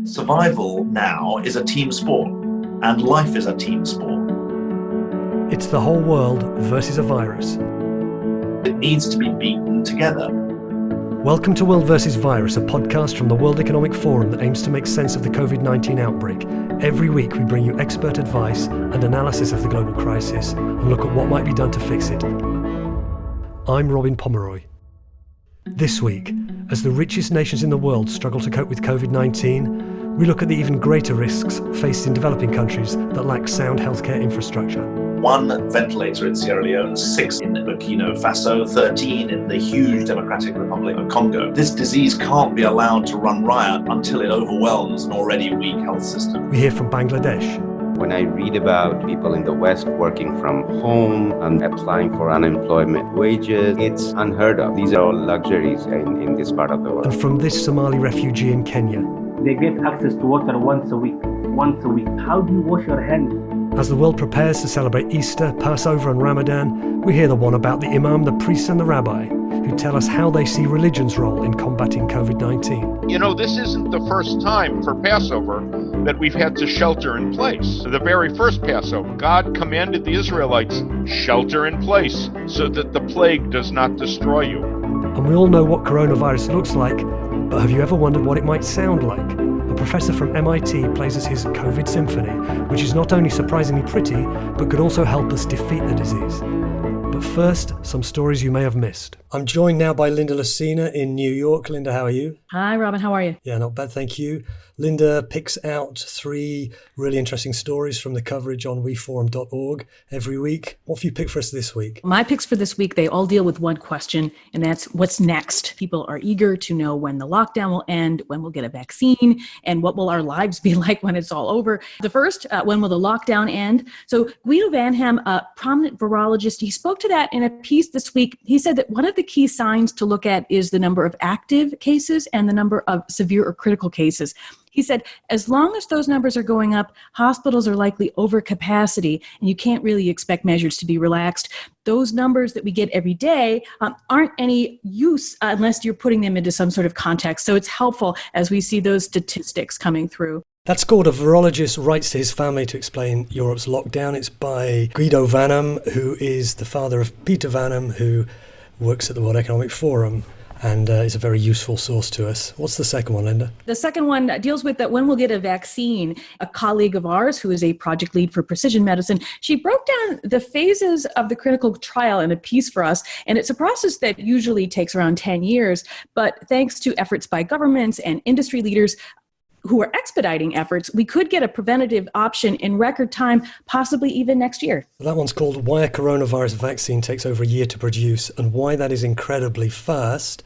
Survival now is a team sport, and life is a team sport. It's the whole world versus a virus. It needs to be beaten together. Welcome to World vs. Virus, a podcast from the World Economic Forum that aims to make sense of the COVID-19 outbreak. Every week we bring you expert advice and analysis of the global crisis and look at what might be done to fix it. I'm Robin Pomeroy. This week, as the richest nations in the world struggle to cope with COVID-19, we look at the even greater risks faced in developing countries that lack sound healthcare infrastructure. 1 ventilator in Sierra Leone, 6 in Burkina Faso, 13 in the huge Democratic Republic of Congo. This disease can't be allowed to run riot until it overwhelms an already weak health system. We hear from Bangladesh. When I read about people in the West working from home and applying for unemployment wages, it's unheard of. These are all luxuries in this part of the world. And from this Somali refugee in Kenya. They get access to water once a week. How do you wash your hands? As the world prepares to celebrate Easter, Passover and Ramadan, we hear the one about the imam, the priest and the rabbi, who tell us how they see religion's role in combating COVID-19. You know, this isn't the first time for Passover that we've had to shelter in place. The very first Passover, God commanded the Israelites, shelter in place so that the plague does not destroy you. And we all know what coronavirus looks like, but have you ever wondered what it might sound like? A professor from MIT plays us his COVID symphony, which is not only surprisingly pretty, but could also help us defeat the disease. But first, some stories you may have missed. I'm joined now by Linda Lucina in New York. Linda, how are you? Hi, Robin. How are you? Yeah, not bad, thank you. Linda picks out 3 really interesting stories from the coverage on weforum.org every week. What have you picked for us this week? My picks for this week, they all deal with one question, and that's what's next. People are eager to know when the lockdown will end, when we'll get a vaccine, and what will our lives be like when it's all over. The first, when will the lockdown end? So Guido Van Ham, a prominent virologist, he spoke to that in a piece this week. He said that one of the key signs to look at is the number of active cases and the number of severe or critical cases. He said, as long as those numbers are going up, hospitals are likely over capacity, and you can't really expect measures to be relaxed. Those numbers that we get every day aren't any use unless you're putting them into some sort of context. So it's helpful as we see those statistics coming through. That's called A Virologist Writes to His Family to Explain Europe's Lockdown. It's by Guido Van Ham, who is the father of Peter Van Ham, who works at the World Economic Forum. And is a very useful source to us. What's the second one, Linda? The second one deals with that when we'll get a vaccine. A colleague of ours who is a project lead for precision medicine, she broke down the phases of the clinical trial in a piece for us. And it's a process that usually takes around 10 years. But thanks to efforts by governments and industry leaders who are expediting efforts, we could get a preventative option in record time, possibly even next year. That one's called Why a Coronavirus Vaccine Takes Over a Year to Produce and Why That Is Incredibly Fast.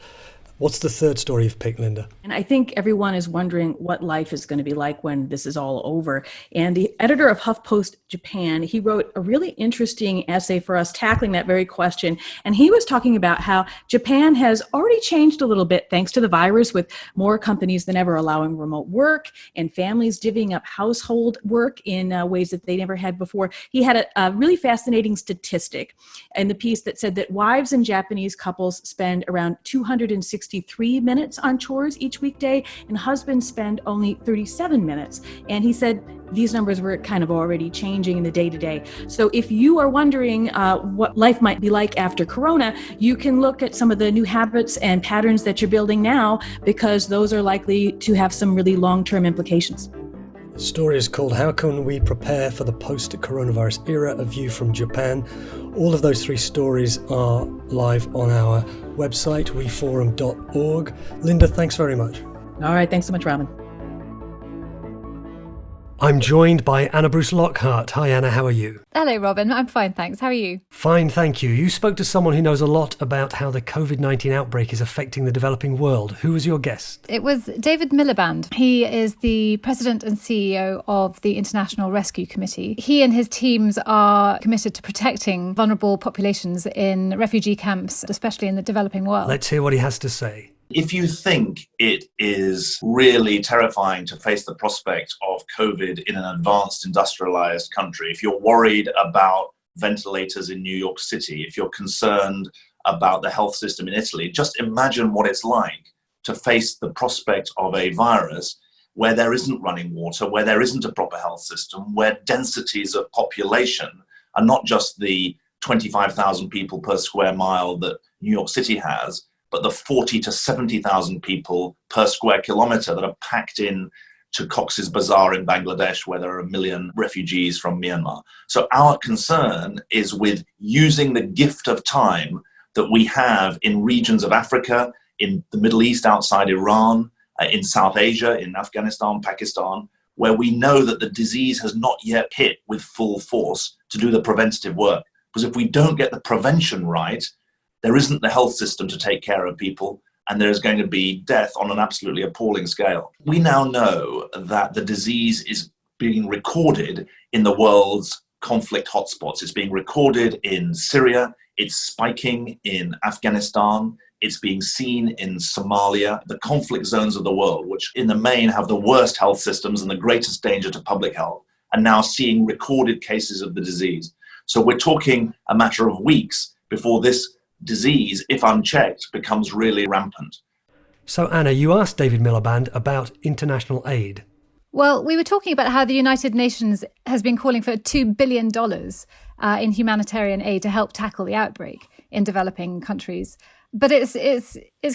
What's the third story you've picked, Linda? And I think everyone is wondering what life is going to be like when this is all over. And the editor of HuffPost Japan, he wrote a really interesting essay for us tackling that very question. And he was talking about how Japan has already changed a little bit thanks to the virus, with more companies than ever allowing remote work and families divvying up household work in ways that they never had before. He had a really fascinating statistic in the piece that said that wives in Japanese couples spend around 263 minutes on chores each weekday, and husbands spend only 37 minutes. And he said these numbers were kind of already changing in the day-to-day. So if you are wondering what life might be like after Corona, you can look at some of the new habits and patterns that you're building now, because those are likely to have some really long-term implications. The story is called How Can We Prepare for the Post-Coronavirus Era? A View from Japan. All of those 3 stories are live on our website, weforum.org. Linda, thanks very much. All right, thanks so much, Robin. I'm joined by Anna Bruce Lockhart. Hi, Anna, how are you? Hello, Robin. I'm fine, thanks. How are you? Fine, thank you. You spoke to someone who knows a lot about how the COVID-19 outbreak is affecting the developing world. Who was your guest? It was David Miliband. He is the president and CEO of the International Rescue Committee. He and his teams are committed to protecting vulnerable populations in refugee camps, especially in the developing world. Let's hear what he has to say. If you think it is really terrifying to face the prospect of COVID in an advanced industrialized country, if you're worried about ventilators in New York City, if you're concerned about the health system in Italy, just imagine what it's like to face the prospect of a virus where there isn't running water, where there isn't a proper health system, where densities of population are not just the 25,000 people per square mile that New York City has, but the 40 to 70,000 people per square kilometer that are packed in to Cox's Bazar in Bangladesh, where there are 1 million refugees from Myanmar. So our concern is with using the gift of time that we have in regions of Africa, in the Middle East outside Iran, in South Asia, in Afghanistan, Pakistan, where we know that the disease has not yet hit with full force to do the preventative work. Because if we don't get the prevention right, there isn't the health system to take care of people, and there's going to be death on an absolutely appalling scale. We now know that the disease is being recorded in the world's conflict hotspots. It's being recorded in Syria, it's spiking in Afghanistan, it's being seen in Somalia, the conflict zones of the world, which in the main have the worst health systems and the greatest danger to public health, and now seeing recorded cases of the disease. So we're talking a matter of weeks before this disease, if unchecked, becomes really rampant. So Anna, you asked David Miliband about international aid. Well, we were talking about how the United Nations has been calling for $2 billion in humanitarian aid to help tackle the outbreak in developing countries. But it's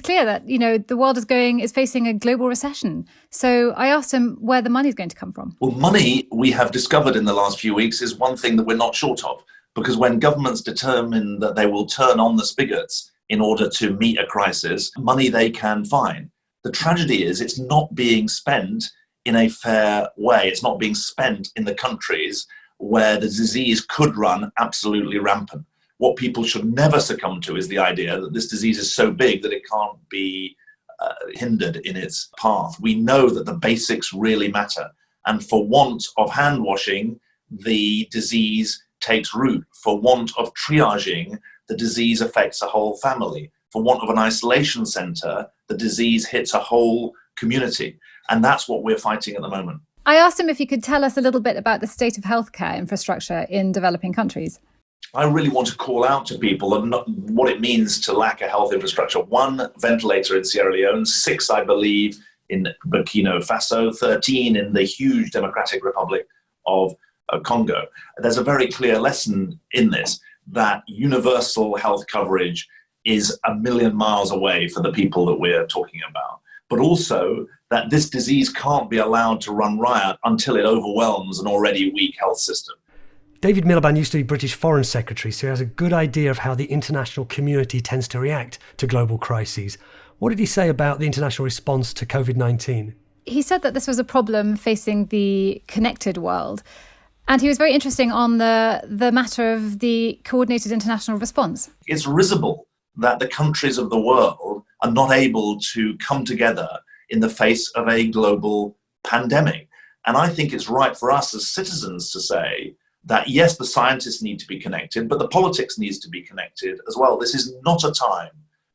clear that, the world is facing a global recession. So I asked him where the money is going to come from. Well, money, we have discovered in the last few weeks, is one thing that we're not short of. Because when governments determine that they will turn on the spigots in order to meet a crisis, money they can find. The tragedy is it's not being spent in a fair way. It's not being spent in the countries where the disease could run absolutely rampant. What people should never succumb to is the idea that this disease is so big that it can't be hindered in its path. We know that the basics really matter. And for want of hand washing, the disease takes root. For want of triaging, the disease affects a whole family. For want of an isolation center, the disease hits a whole community. And that's what we're fighting at the moment. I asked him if he could tell us a little bit about the state of healthcare infrastructure in developing countries. I really want to call out to people what it means to lack a health infrastructure. 1 ventilator in Sierra Leone, 6, I believe, in Burkina Faso, 13 in the huge Democratic Republic of Congo. There's a very clear lesson in this, that universal health coverage is a million miles away for the people that we're talking about. But also that this disease can't be allowed to run riot until it overwhelms an already weak health system. David Miliband used to be British Foreign Secretary, so he has a good idea of how the international community tends to react to global crises. What did he say about the international response to COVID-19? He said that this was a problem facing the connected world. And he was very interesting on the matter of the coordinated international response. It's risible that the countries of the world are not able to come together in the face of a global pandemic. And I think it's right for us as citizens to say that, yes, the scientists need to be connected, but the politics needs to be connected as well. This is not a time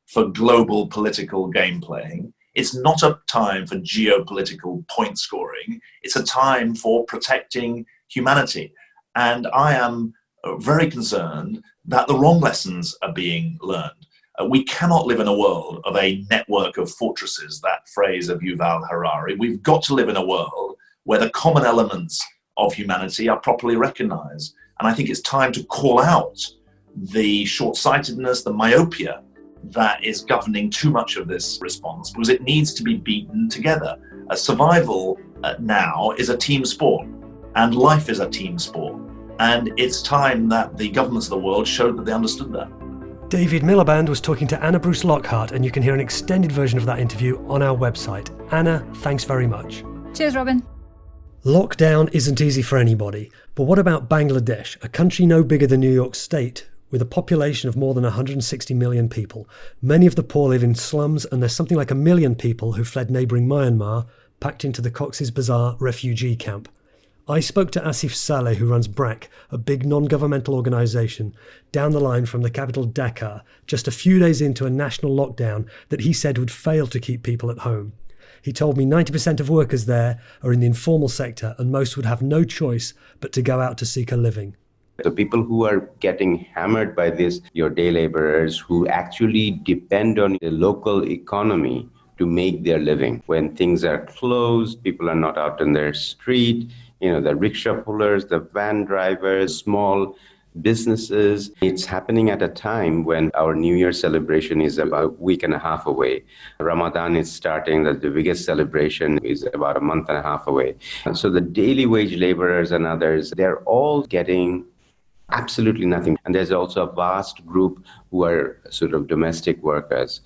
for global political game playing. It's not a time for geopolitical point scoring. It's a time for protecting humanity. And I am very concerned that the wrong lessons are being learned. We cannot live in a world of a network of fortresses, that phrase of Yuval Harari. We've got to live in a world where the common elements of humanity are properly recognized. And I think it's time to call out the short-sightedness, the myopia that is governing too much of this response, because it needs to be beaten together. Survival now is a team sport, and life is a team sport. And it's time that the governments of the world showed that they understood that. David Miliband was talking to Anna Bruce Lockhart, and you can hear an extended version of that interview on our website. Anna, thanks very much. Cheers, Robin. Lockdown isn't easy for anybody, but what about Bangladesh, a country no bigger than New York State, with a population of more than 160 million people? Many of the poor live in slums, and there's something like 1 million people who fled neighbouring Myanmar, packed into the Cox's Bazar refugee camp. I spoke to Asif Saleh, who runs BRAC, a big non-governmental organisation, down the line from the capital Dhaka, just a few days into a national lockdown that he said would fail to keep people at home. He told me 90% of workers there are in the informal sector, and most would have no choice but to go out to seek a living. The people who are getting hammered by this, your day laborers who actually depend on the local economy to make their living. When things are closed, people are not out in their street, the rickshaw pullers, the van drivers, small businesses. It's happening at a time when our New Year celebration is about a week and a half away. Ramadan is starting, the biggest celebration is about a month and a half away. And so the daily wage laborers and others, they're all getting absolutely nothing. And there's also a vast group who are sort of domestic workers.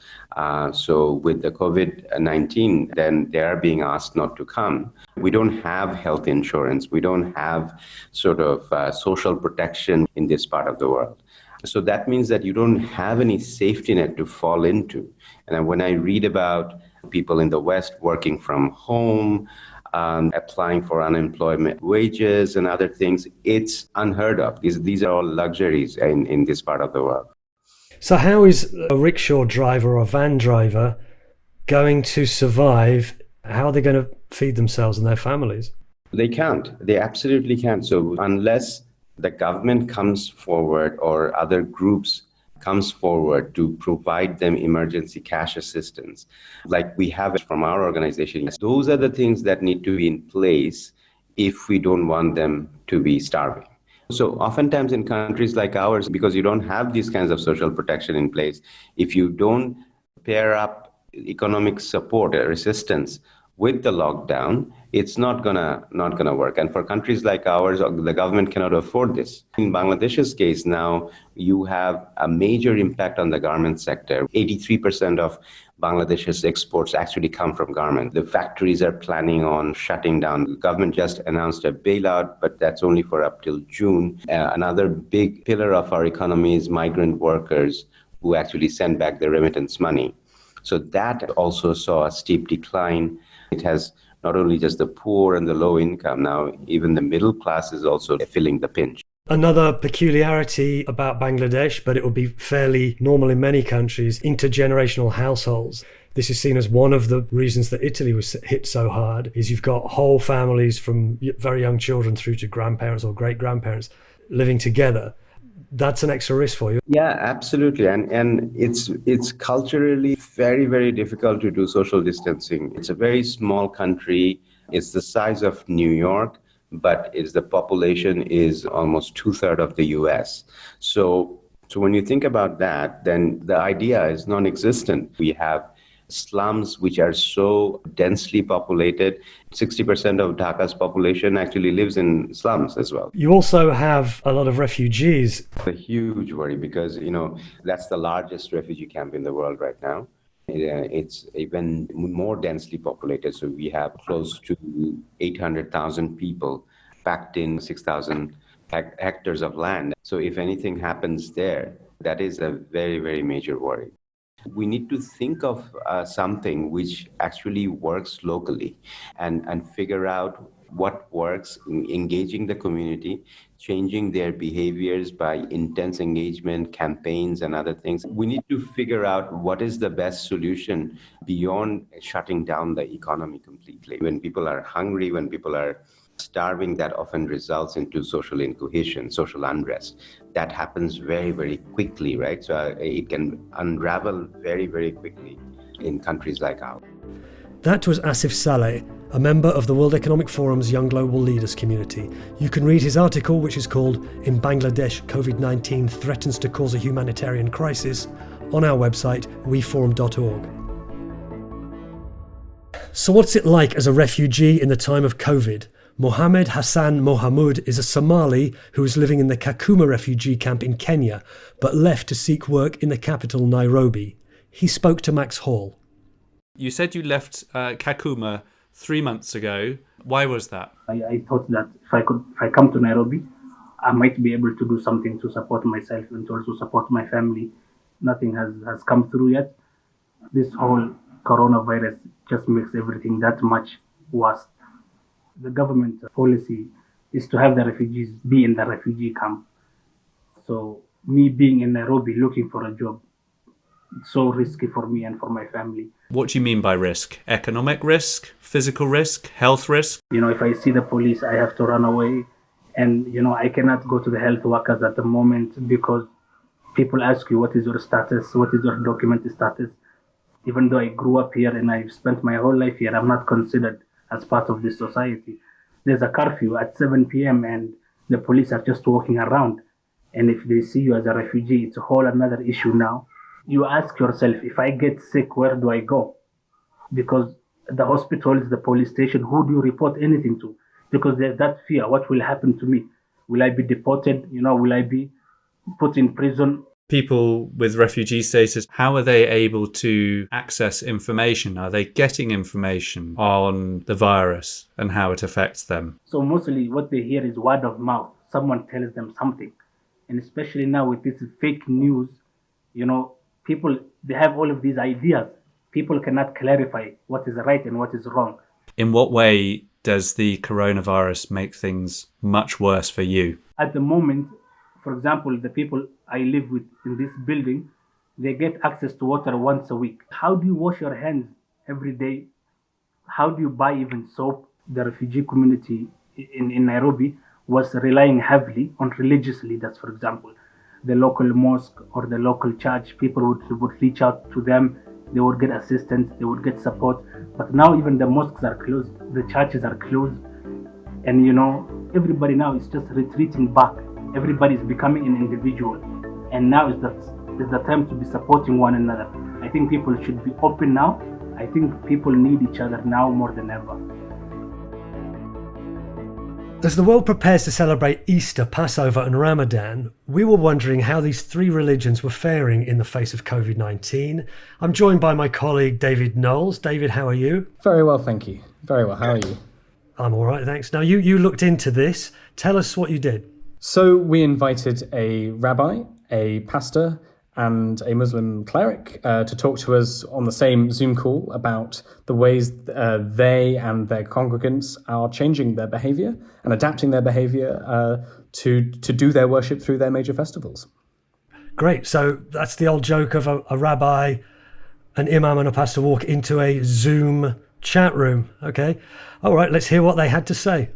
So with the COVID-19, then they are being asked not to come. We don't have health insurance. We don't have sort of social protection in this part of the world. So that means that you don't have any safety net to fall into. And when I read about people in the West working from home, applying for unemployment wages and other things, it's unheard of. These are all luxuries in this part of the world. So how is a rickshaw driver or a van driver going to survive? How are they going to feed themselves and their families? They can't. They absolutely can't. So unless the government comes forward or other groups comes forward to provide them emergency cash assistance, like we have from our organization, those are the things that need to be in place if we don't want them to be starving. So oftentimes in countries like ours, because you don't have these kinds of social protection in place, if you don't pair up economic support or assistance with the lockdown, it's not gonna work. And for countries like ours, the government cannot afford this. In Bangladesh's case now, you have a major impact on the garment sector. 83% of Bangladesh's exports actually come from garment. The factories are planning on shutting down. The government just announced a bailout, but that's only for up till June. Another big pillar of our economy is migrant workers who actually send back the remittance money. So that also saw a steep decline. It has not only just the poor and the low income, now even the middle class is also feeling the pinch. Another peculiarity about Bangladesh, but it would be fairly normal in many countries, intergenerational households. This is seen as one of the reasons that Italy was hit so hard, is you've got whole families from very young children through to grandparents or great-grandparents living together. That's an extra risk for you. Yeah, absolutely. And it's culturally very, very difficult to do social distancing. It's a very small country. It's the size of New York, but the population is almost 2/3 of the US. So when you think about that, then the idea is non-existent. We have slums which are so densely populated. 60% of Dhaka's population actually lives in slums as well. You also have a lot of refugees. It's a huge worry because, that's the largest refugee camp in the world right now. It's even more densely populated. So we have close to 800,000 people packed in 6,000 hectares of land. So if anything happens there, that is a very, very major worry. We need to think of something which actually works locally and figure out what works, engaging the community, changing their behaviors by intense engagement, campaigns, and other things. We need to figure out what is the best solution beyond shutting down the economy completely. When people are hungry, when people are starving, that often results into social incohesion, social unrest. That happens very, very quickly, right? So it can unravel very, very quickly in countries like ours. That was Asif Saleh, a member of the World Economic Forum's Young Global Leaders community. You can read his article, which is called "In Bangladesh, COVID-19 Threatens to Cause a Humanitarian Crisis," on our website, weforum.org. So what's it like as a refugee in the time of COVID? Mohammed Hassan Mohamud is a Somali who is living in the Kakuma refugee camp in Kenya, but left to seek work in the capital, Nairobi. He spoke to Max Hall. You said you left Kakuma 3 months ago. Why was that? I thought that if I come to Nairobi, I might be able to do something to support myself and to also support my family. Nothing has come through yet. This whole coronavirus just makes everything that much worse. The government policy is to have the refugees be in the refugee camp. So me being in Nairobi looking for a job, it's so risky for me and for my family. What do you mean by risk? Economic risk? Physical risk? Health risk? If I see the police, I have to run away. And, I cannot go to the health workers at the moment because people ask you, what is your status? What is your document status? Even though I grew up here and I've spent my whole life here, I'm not considered as part of this society. There's a curfew at 7 p.m. and the police are just walking around. And if they see you as a refugee, it's a whole another issue now. You ask yourself, if I get sick, where do I go? Because the hospitals, the police station, who do you report anything to? Because there's that fear. What will happen to me? Will I be deported? Will I be put in prison? People with refugee status, how are they able to access information? Are they getting information on the virus and how it affects them? So mostly what they hear is word of mouth. Someone tells them something. And especially now with this fake news, people, they have all of these ideas. People cannot clarify what is right and what is wrong. In what way does the coronavirus make things much worse for you? At the moment, for example, the people I live with in this building, they get access to water once a week. How do you wash your hands every day? How do you buy even soap? The refugee community in Nairobi was relying heavily on religious leaders, for example. The local mosque or the local church, people would reach out to them. They would get assistance, they would get support. But now even the mosques are closed, the churches are closed. And everybody now is just retreating back. Everybody is becoming an individual. And now is the time to be supporting one another. I think people should be open now. I think people need each other now more than ever. As the world prepares to celebrate Easter, Passover and Ramadan, we were wondering how these three religions were faring in the face of COVID-19. I'm joined by my colleague David Knowles. David, how are you? Very well, thank you. Very well, how are you? I'm all right, thanks. Now, you looked into this. Tell us what you did. So we invited a rabbi, a pastor, and a Muslim cleric to talk to us on the same Zoom call about the ways they and their congregants are changing their behavior and adapting their behavior to do their worship through their major festivals. Great. So that's the old joke of a rabbi, an imam and a pastor walk into a Zoom chat room. Okay. All right, let's hear what they had to say.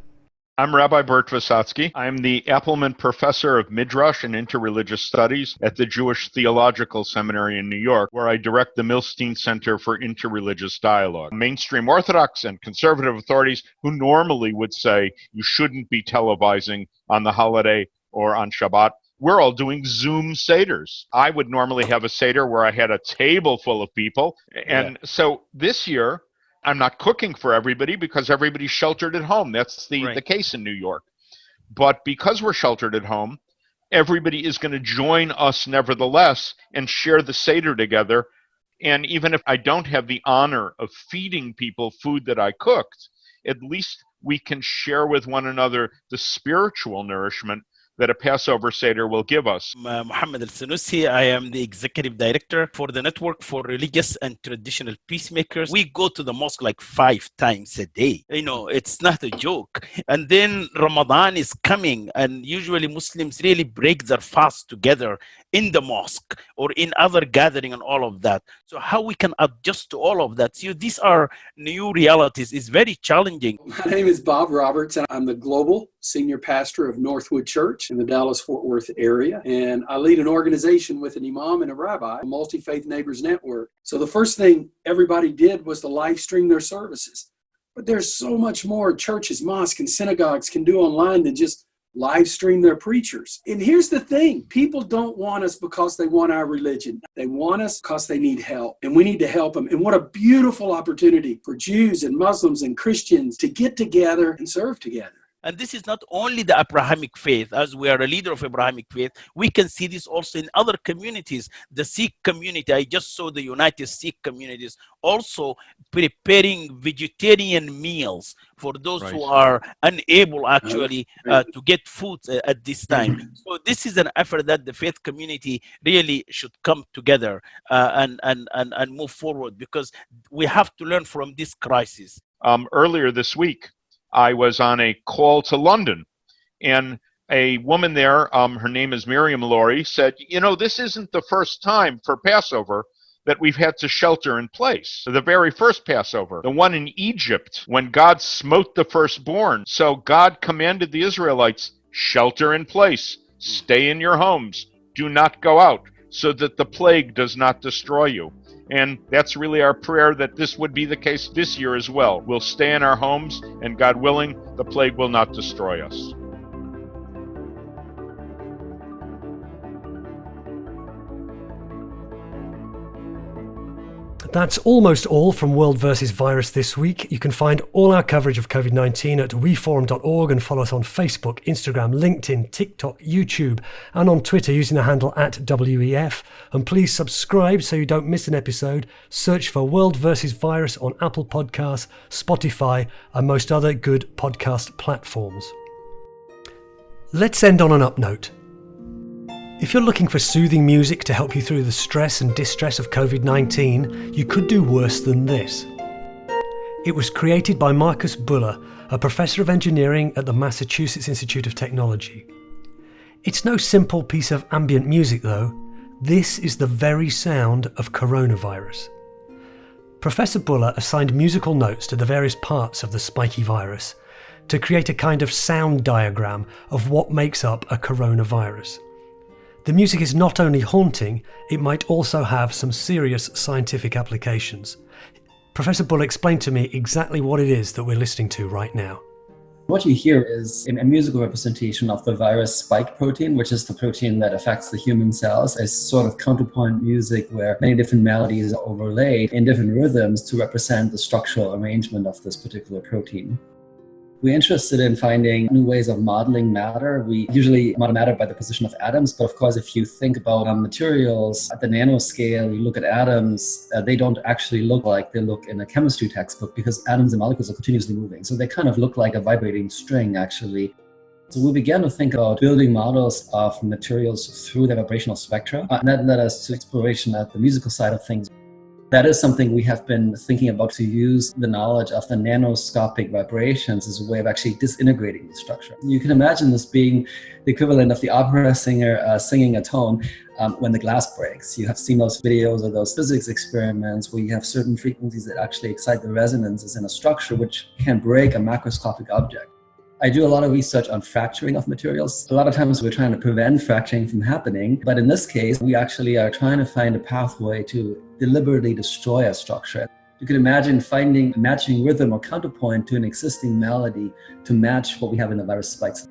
I'm Rabbi Bert Visotsky. I'm the Appelman Professor of Midrash and Interreligious Studies at the Jewish Theological Seminary in New York, where I direct the Milstein Center for Interreligious Dialogue. Mainstream Orthodox and conservative authorities who normally would say you shouldn't be televising on the holiday or on Shabbat, we're all doing Zoom Seders. I would normally have a Seder where I had a table full of people. And so this year, I'm not cooking for everybody because everybody's sheltered at home. That's the case in New York. But because we're sheltered at home, everybody is going to join us nevertheless and share the Seder together. And even if I don't have the honor of feeding people food that I cooked, at least we can share with one another the spiritual nourishment that a Passover Seder will give us. Mohammed Al-Sanusi, I am the Executive Director for the Network for Religious and Traditional Peacemakers. We go to the mosque like 5 times a day. It's not a joke. And then Ramadan is coming, and usually Muslims really break their fast together in the mosque or in other gathering and all of that. So how we can adjust to all of that? So these are new realities. It's very challenging. My name is Bob Roberts, and I'm the Global Senior Pastor of Northwood Church in the Dallas-Fort Worth area. And I lead an organization with an imam and a rabbi, a multi-faith neighbors network. So the first thing everybody did was to live stream their services. But there's so much more churches, mosques, and synagogues can do online than just live stream their preachers. And here's the thing, people don't want us because they want our religion. They want us because they need help, and we need to help them. And what a beautiful opportunity for Jews and Muslims and Christians to get together and serve together. And this is not only the Abrahamic faith, as we are a leader of Abrahamic faith, we can see this also in other communities. The Sikh community, I just saw the United Sikh communities also preparing vegetarian meals for those who are unable actually to get food at this time. So this is an effort that the faith community really should come together and move forward, because we have to learn from this crisis. Earlier this week, I was on a call to London, and a woman there, her name is Miriam Laurie, said, this isn't the first time for Passover that we've had to shelter in place. The very first Passover, the one in Egypt, when God smote the firstborn. So God commanded the Israelites, shelter in place, stay in your homes, do not go out, so that the plague does not destroy you. And that's really our prayer, that this would be the case this year as well. We'll stay in our homes, and God willing, the plague will not destroy us. That's almost all from World vs. Virus this week. You can find all our coverage of COVID-19 at weforum.org and follow us on Facebook, Instagram, LinkedIn, TikTok, YouTube, and on Twitter using the handle @WEF. And please subscribe so you don't miss an episode. Search for World vs. Virus on Apple Podcasts, Spotify, and most other good podcast platforms. Let's end on an up note. If you're looking for soothing music to help you through the stress and distress of COVID-19, you could do worse than this. It was created by Marcus Buller, a professor of engineering at the Massachusetts Institute of Technology. It's no simple piece of ambient music though. This is the very sound of coronavirus. Professor Buller assigned musical notes to the various parts of the spiky virus to create a kind of sound diagram of what makes up a coronavirus. The music is not only haunting, it might also have some serious scientific applications. Professor Bull explained to me exactly what it is that we're listening to right now. What you hear is a musical representation of the virus spike protein, which is the protein that affects the human cells, as sort of counterpoint music where many different melodies are overlaid in different rhythms to represent the structural arrangement of this particular protein. We're interested in finding new ways of modeling matter. We usually model matter by the position of atoms, but of course, if you think about materials at the nanoscale, you look at atoms, they don't actually look like they look in a chemistry textbook because atoms and molecules are continuously moving. So they kind of look like a vibrating string, actually. So we began to think about building models of materials through their vibrational spectra, and that led us to exploration at the musical side of things. That is something we have been thinking about, to use the knowledge of the nanoscopic vibrations as a way of actually disintegrating the structure. You can imagine this being the equivalent of the opera singer singing a tone when the glass breaks. You have seen those videos or those physics experiments where you have certain frequencies that actually excite the resonances in a structure which can break a macroscopic object. I do a lot of research on fracturing of materials. A lot of times we're trying to prevent fracturing from happening, but in this case, we actually are trying to find a pathway to deliberately destroy a structure. You can imagine finding a matching rhythm or counterpoint to an existing melody to match what we have in the virus spikes.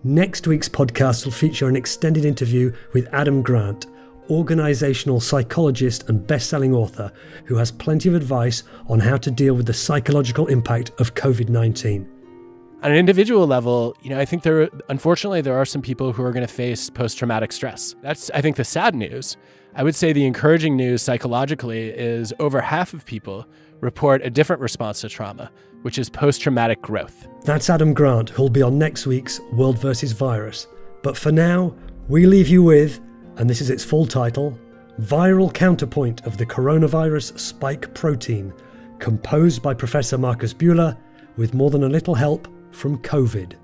Next week's podcast will feature an extended interview with Adam Grant, organisational psychologist and best-selling author who has plenty of advice on how to deal with the psychological impact of COVID-19. On an individual level, I think unfortunately there are some people who are going to face post-traumatic stress. That's, I think, the sad news. I would say the encouraging news psychologically is over half of people report a different response to trauma, which is post-traumatic growth. That's Adam Grant, who'll be on next week's World vs. Virus. But for now, we leave you with, and this is its full title, Viral Counterpoint of the Coronavirus Spike Protein, composed by Professor Marcus Buller with more than a little help from COVID.